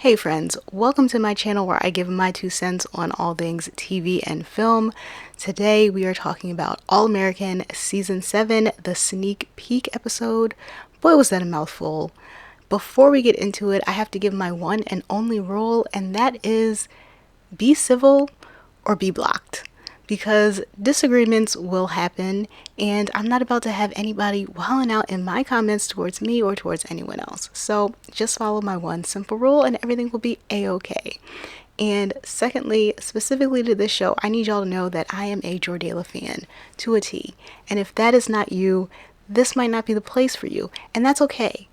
Hey friends, welcome to my channel where I give my 2 cents on all things TV and film. Today we are talking about All American Season 7, the sneak peek episode. Boy, was that a mouthful. Before we get into it, I have to give my one and only rule, and that is be civil or be blocked. Because disagreements will happen, and I'm not about to have anybody wilding out in my comments towards me or towards anyone else. So just follow my one simple rule and everything will be a-okay. And secondly, specifically to this show, I need y'all to know that I am a Jordala fan to a T. And if that is not you, this might not be the place for you, and that's okay.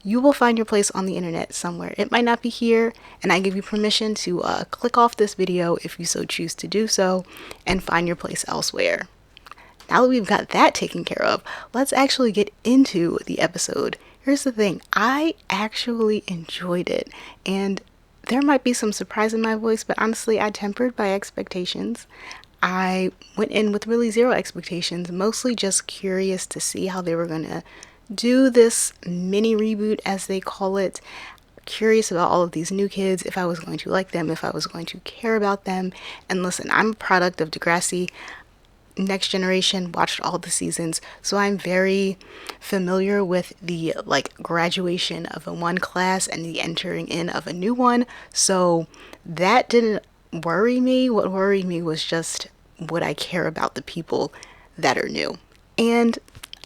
You will find your place on the internet somewhere. It might not be here, and I give you permission to click off this video if you so choose to do so and find your place elsewhere. Now that we've got that taken care of, let's actually get into the episode. Here's the thing, I actually enjoyed it, and there might be some surprise in my voice, but honestly, I tempered my expectations. I went in with really zero expectations, mostly just curious to see how they were going to do this mini reboot, as they call it. Curious about all of these new kids, if I was going to like them, if I was going to care about them. And listen, I'm a product of Degrassi Next Generation, watched all the seasons, so I'm very familiar with the graduation of a one class and the entering in of a new one. So that didn't worry me. What worried me was just, would I care about the people that are new? And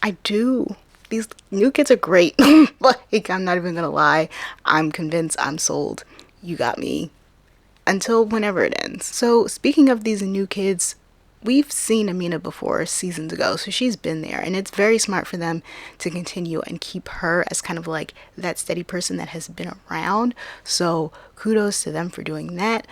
I do. These new kids are great. I'm not even gonna lie. I'm convinced, I'm sold. You got me. Until whenever it ends. So speaking of these new kids, we've seen Amina before seasons ago, so she's been there, and it's very smart for them to continue and keep her as kind of like that steady person that has been around. So kudos to them for doing that.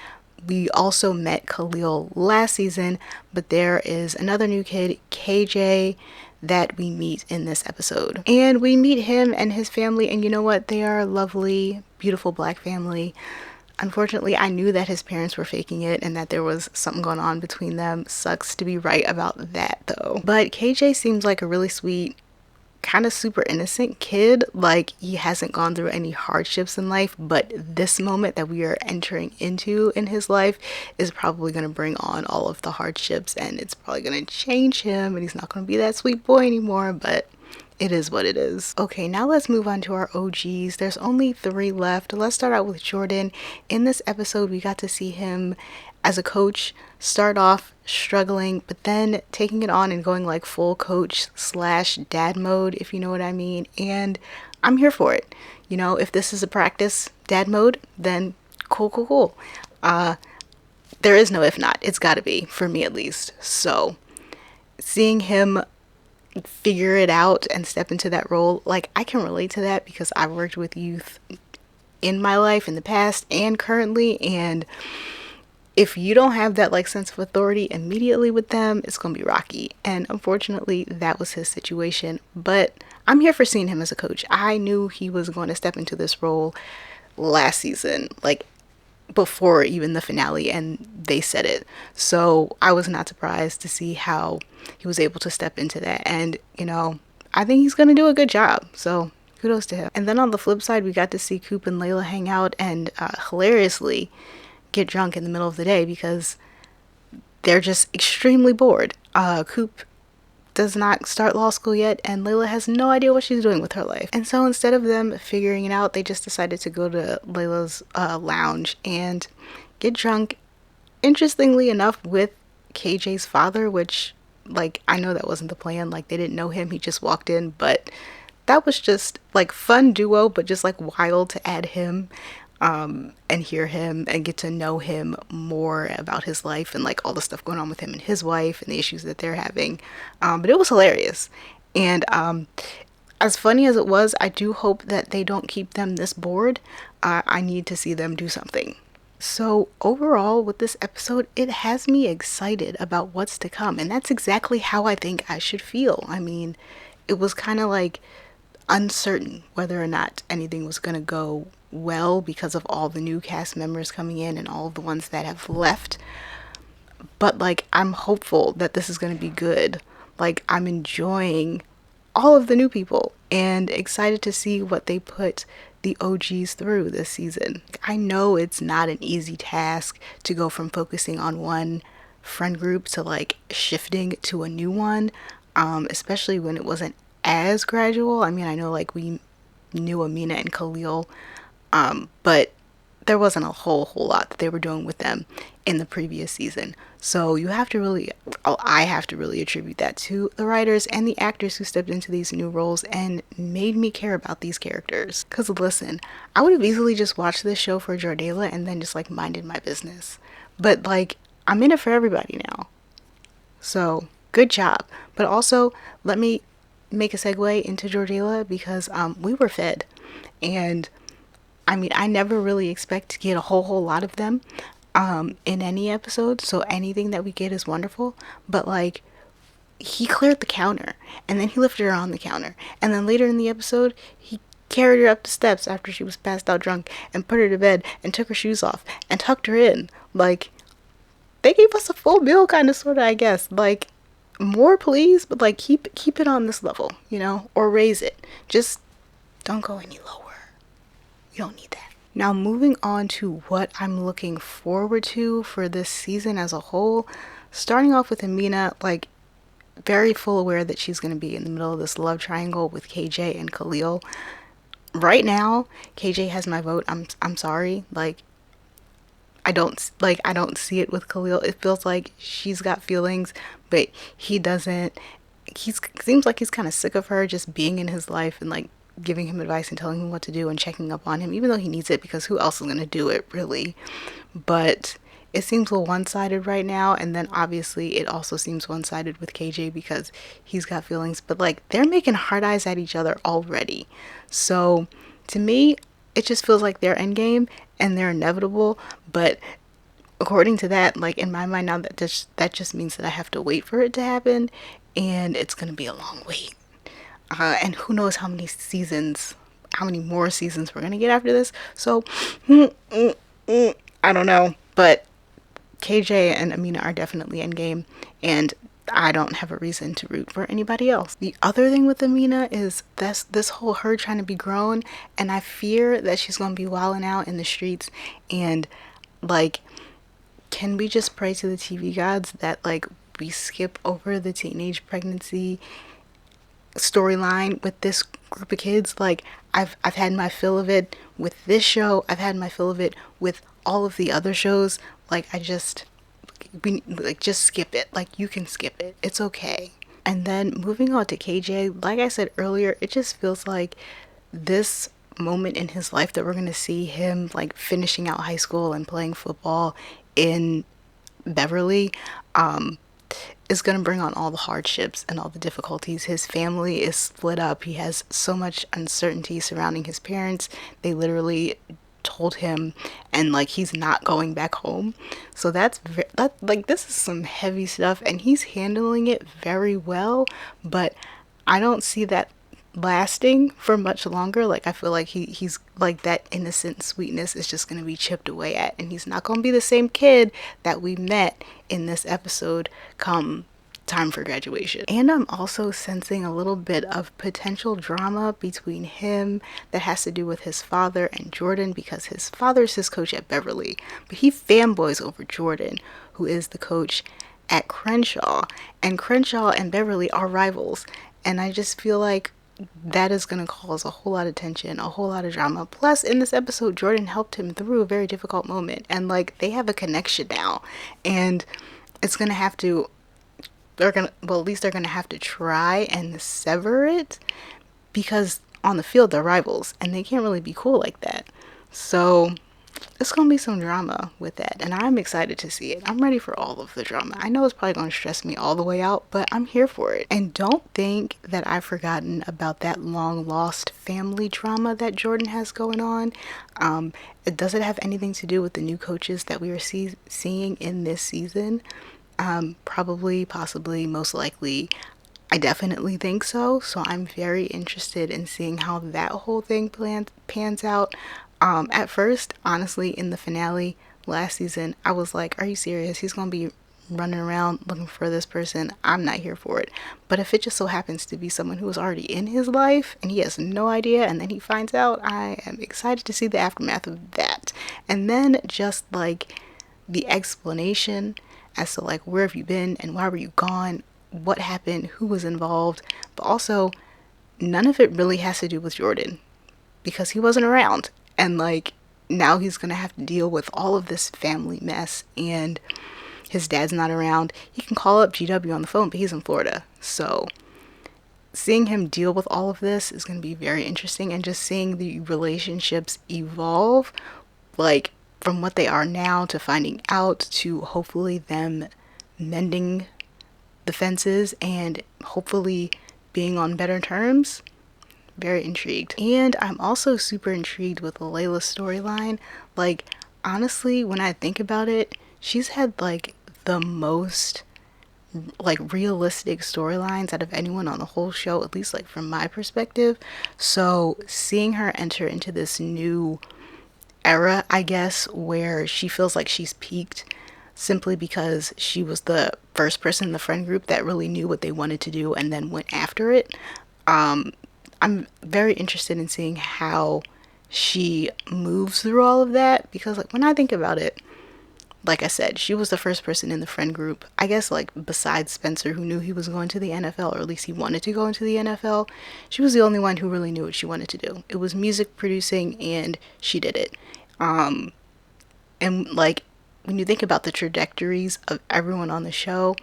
We also met Khalil last season, but there is another new kid, KJ, that we meet in this episode. And we meet him and his family, and you know what? They are a lovely, beautiful black family. Unfortunately, I knew that his parents were faking it and that there was something going on between them. Sucks to be right about that though. But KJ seems like a really sweet, kind of super innocent kid. Like, he hasn't gone through any hardships in life, but this moment that we are entering into in his life is probably going to bring on all of the hardships, and it's probably going to change him, and he's not going to be that sweet boy anymore, but it is what it is. Okay, now let's move on to our OGs. There's only 3 left. Let's start out with Jordan. In this episode, we got to see him as a coach start off struggling, but then taking it on and going like full coach slash dad mode, if you know what I mean. And I'm here for it. You know, if this is a practice dad mode, then cool. There is no if not. It's gotta be, for me at least. So seeing him figure it out and step into that role, like, I can relate to that because I've worked with youth in my life in the past and currently, and if you don't have that sense of authority immediately with them, it's gonna be rocky. And unfortunately, that was his situation. But I'm here for seeing him as a coach. I knew he was going to step into this role last season, before even the finale, and they said it. So I was not surprised to see how he was able to step into that. And, you know, I think he's gonna do a good job. So kudos to him. And then on the flip side, we got to see Coop and Layla hang out and hilariously get drunk in the middle of the day because they're just extremely bored. Coop does not start law school yet, and Layla has no idea what she's doing with her life. And so instead of them figuring it out, they just decided to go to Layla's lounge and get drunk, interestingly enough, with KJ's father, which, I know that wasn't the plan. They didn't know him, he just walked in, but that was just fun duo, but just wild to add him and hear him and get to know him more about his life and all the stuff going on with him and his wife and the issues that they're having. But it was hilarious. And as funny as it was, I do hope that they don't keep them this bored. I need to see them do something. So overall, with this episode, it has me excited about what's to come. And that's exactly how I think I should feel. I mean, it was kind of uncertain whether or not anything was going to go well because of all the new cast members coming in and all of the ones that have left. But I'm hopeful that this is going to be good. I'm enjoying all of the new people and excited to see what they put the OGs through this season. I know it's not an easy task to go from focusing on one friend group to like shifting to a new one, especially when it wasn't as gradual. I mean, I know like we knew Amina and Khalil, but there wasn't a whole lot that they were doing with them in the previous season. So you have to really, I have to really attribute that to the writers and the actors who stepped into these new roles and made me care about these characters. Because listen, I would have easily just watched this show for Jordala and then just like minded my business. But like, I'm in it for everybody now. So good job. But also, let me make a segue into Jordala because we were fed. And I mean, I never really expect to get a whole lot of them in any episode, so anything that we get is wonderful. But like, he cleared the counter, and then he lifted her on the counter, and then later in the episode, he carried her up the steps after she was passed out drunk, and put her to bed, and took her shoes off, and tucked her in. Like, they gave us a full meal, kind of, sort of, I guess. Like, more please, but like, keep it on this level, you know, or raise it. Just don't go any lower. You don't need that. Now, moving on to what I'm looking forward to for this season as a whole, starting off with Amina, like, very full aware that she's going to be in the middle of this love triangle with KJ and Khalil. Right now, KJ has my vote. I'm sorry. Like, I don't see it with Khalil. It feels like she's got feelings, but he doesn't. He seems like he's kind of sick of her just being in his life and like giving him advice and telling him what to do and checking up on him, even though he needs it because who else is going to do it, really? But it seems a little one-sided right now, and then obviously it also seems one-sided with KJ because he's got feelings, but like they're making hard eyes at each other already. So to me, it just feels like they're endgame and they're inevitable, but according to that, like in my mind now, that just means that I have to wait for it to happen, and it's going to be a long wait. And who knows how many more seasons we're gonna get after this. So, I don't know. But KJ and Amina are definitely endgame, and I don't have a reason to root for anybody else. The other thing with Amina is this whole her trying to be grown, and I fear that she's gonna be wilding out in the streets. And like, can we just pray to the TV gods that like we skip over the teenage pregnancy storyline with this group of kids? Like, I've had my fill of it with this show. I've had my fill of it with all of the other shows. Like, just skip it. Like, you can skip it. It's okay. And then moving on to KJ, like I said earlier, it just feels like this moment in his life that we're going to see him like finishing out high school and playing football in Beverly, is going to bring on all the hardships and all the difficulties. His family is split up. He has so much uncertainty surrounding his parents. They literally told him, and like he's not going back home. So that like, this is some heavy stuff, and he's handling it very well, but I don't see that lasting for much longer. Like, I feel like he's like, that innocent sweetness is just going to be chipped away at, and he's not going to be the same kid that we met in this episode come time for graduation. And I'm also sensing a little bit of potential drama between him that has to do with his father and Jordan, because his father's his coach at Beverly, but he fanboys over Jordan, who is the coach at Crenshaw, and Crenshaw and Beverly are rivals. And I just feel like that is going to cause a whole lot of tension, a whole lot of drama. Plus, in this episode, Jordan helped him through a very difficult moment, and like, they have a connection now, and it's going to have to, at least they're going to have to try and sever it, because on the field they're rivals and they can't really be cool like that. So it's going to be some drama with that, and I'm excited to see it. I'm ready for all of the drama. I know it's probably going to stress me all the way out, but I'm here for it. And don't think that I've forgotten about that long lost family drama that Jordan has going on. It doesn't have anything to do with the new coaches that we are seeing in this season. Probably, possibly, most likely, I definitely think so. So I'm very interested in seeing how that whole thing pans out. At first, honestly, in the finale last season, I was like, are you serious? He's gonna be running around looking for this person, I'm not here for it. But if it just so happens to be someone who is already in his life and he has no idea and then he finds out, I am excited to see the aftermath of that. And then just like the explanation as to like where have you been and why were you gone, what happened, who was involved, but also none of it really has to do with Jordan because he wasn't around. And like now he's gonna have to deal with all of this family mess, and his dad's not around. He can call up GW on the phone, but he's in Florida. So seeing him deal with all of this is going to be very interesting, and just seeing the relationships evolve, like from what they are now to finding out to hopefully them mending the fences and hopefully being on better terms. Very intrigued. And I'm also super intrigued with the Layla storyline. Like, honestly, when I think about it, she's had like the most like realistic storylines out of anyone on the whole show, at least like from my perspective. So seeing her enter into this new era, I guess, where she feels like she's peaked simply because she was the first person in the friend group that really knew what they wanted to do and then went after it. I'm very interested in seeing how she moves through all of that, because like when I think about it, like I said, she was the first person in the friend group, I guess, like besides Spencer, who knew he was going to the NFL, or at least he wanted to go into the NFL. She was the only one who really knew what she wanted to do. It was music producing, and she did it. And like when you think about the trajectories of everyone on the show,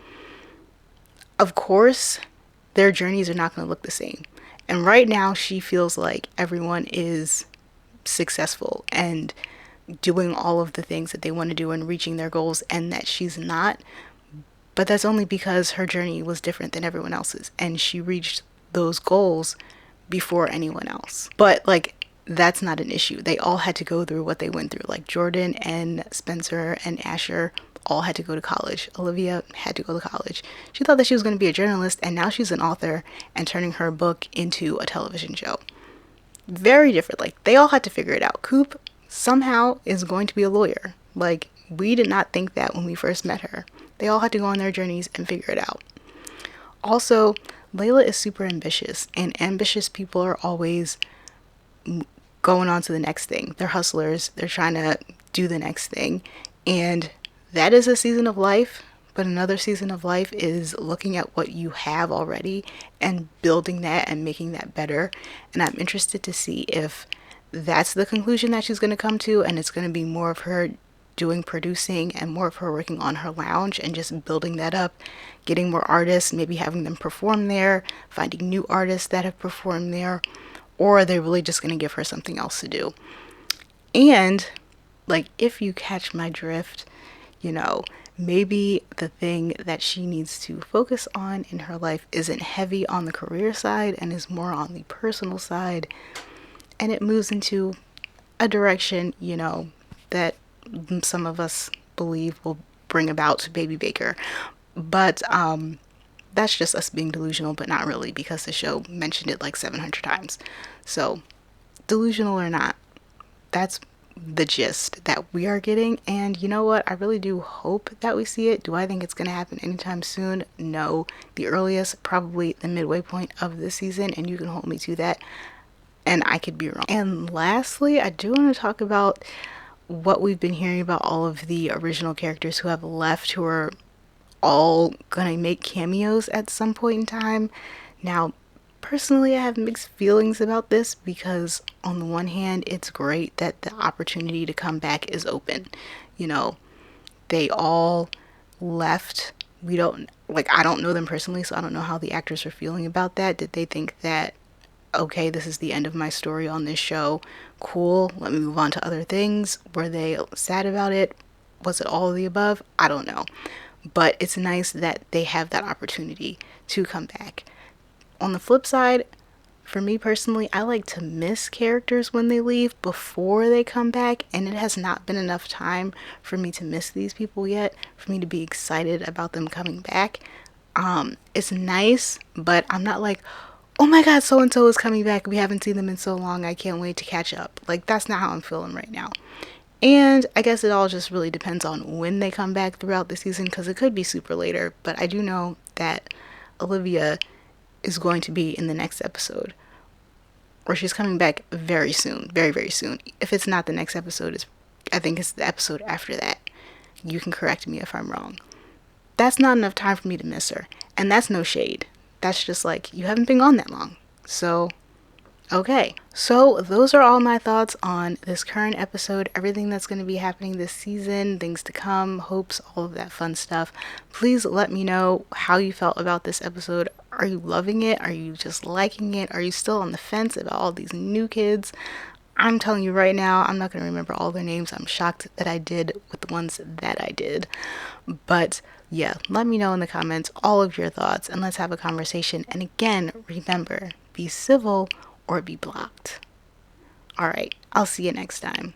of course, their journeys are not going to look the same. And right now, she feels like everyone is successful and doing all of the things that they want to do and reaching their goals, and that she's not. But that's only because her journey was different than everyone else's, and she reached those goals before anyone else. But like that's not an issue. They all had to go through what they went through. Like Jordan and Spencer and Asher all had to go to college. Olivia had to go to college. She thought that she was going to be a journalist, and now she's an author and turning her book into a television show. Very different. Like they all had to figure it out. Coop somehow is going to be a lawyer. Like we did not think that when we first met her. They all had to go on their journeys and figure it out. Also, Layla is super ambitious, and ambitious people are always going on to the next thing. They're hustlers. They're trying to do the next thing. And that is a season of life. But another season of life is looking at what you have already and building that and making that better. And I'm interested to see if that's the conclusion that she's going to come to, and it's going to be more of her doing producing and more of her working on her lounge and just building that up, getting more artists, maybe having them perform there, finding new artists that have performed there, or are they really just going to give her something else to do? And like, if you catch my drift, you know, maybe the thing that she needs to focus on in her life isn't heavy on the career side and is more on the personal side, and it moves into a direction, you know, that some of us believe will bring about Baby Baker. But that's just us being delusional, but not really, because the show mentioned it like 700 times. So delusional or not, that's the gist that we are getting. And you know what, I really do hope that we see it. Do I think it's going to happen anytime soon? No. The earliest, probably the midway point of this season, and you can hold me to that, and I could be wrong. And lastly, I do want to talk about what we've been hearing about all of the original characters who have left, who are all gonna make cameos at some point in time. Now, personally, I have mixed feelings about this, because on the one hand, it's great that the opportunity to come back is open. You know, they all left. We don't, like, I don't know them personally, so I don't know how the actors are feeling about that. Did they think that, okay, this is the end of my story on this show, cool, let me move on to other things? Were they sad about it? Was it all of the above? I don't know. But it's nice that they have that opportunity to come back. On the flip side, for me personally, I like to miss characters when they leave before they come back, and it has not been enough time for me to miss these people yet, for me to be excited about them coming back. It's nice, but I'm not like, oh my god, so and so is coming back, we haven't seen them in so long, I can't wait to catch up. Like, that's not how I'm feeling right now. And I guess it all just really depends on when they come back throughout the season, because it could be super later. But I do know that Olivia is going to be in the next episode, or she's coming back very soon, very, very soon. If it's not the next episode, I think it's the episode after that. You can correct me if I'm wrong. That's not enough time for me to miss her. And that's no shade. That's just like, you haven't been gone that long. So, okay. So, those are all my thoughts on this current episode, everything that's going to be happening this season, things to come, hopes, all of that fun stuff. Please let me know how you felt about this episode. Are you loving it? Are you just liking it? Are you still on the fence about all these new kids? I'm telling you right now, I'm not going to remember all their names. I'm shocked that I did with the ones that I did. But yeah, let me know in the comments all of your thoughts and let's have a conversation. And again, remember, be civil or be blocked. All right, I'll see you next time.